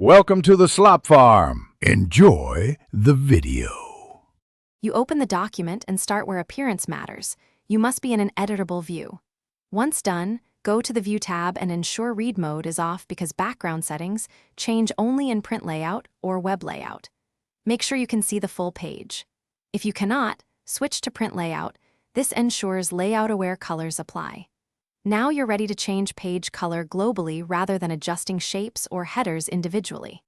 Welcome to the Slop Farm. Enjoy the video. You open the document and start where appearance matters. You must be in an editable view. Once done, go to the View tab and ensure Read mode is off because background settings change only in print layout or web layout. Make sure you can see the full page. If you cannot, switch to print layout. This ensures layout-aware colors apply. Now you're ready to change page color globally rather than adjusting shapes or headers individually.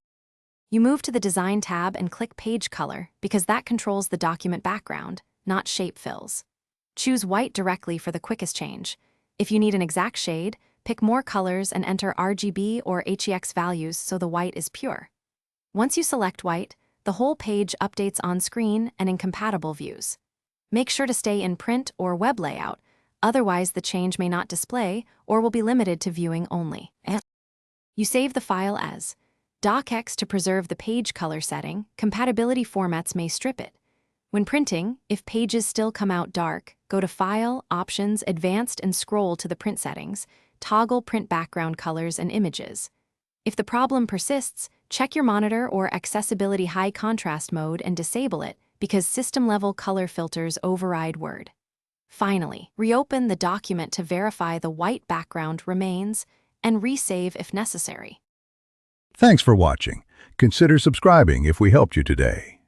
You move to the Design tab and click Page Color because that controls the document background, not shape fills. Choose white directly for the quickest change. If you need an exact shade, pick more colors and enter RGB or HEX values so the white is pure. Once you select white, the whole page updates on screen and in compatible views. Make sure to stay in print or web layout, otherwise the change may not display or will be limited to viewing only. You save the file as docx to preserve the page color setting. Compatibility formats may strip it. When printing, if pages still come out dark, go to File, Options, Advanced and scroll to the print settings. Toggle print background colors and images. If the problem persists, check your monitor or accessibility high contrast mode and disable it because system-level color filters override Word. Finally, reopen the document to verify the white background remains and resave if necessary. Thanks for watching. Consider subscribing if we helped you today.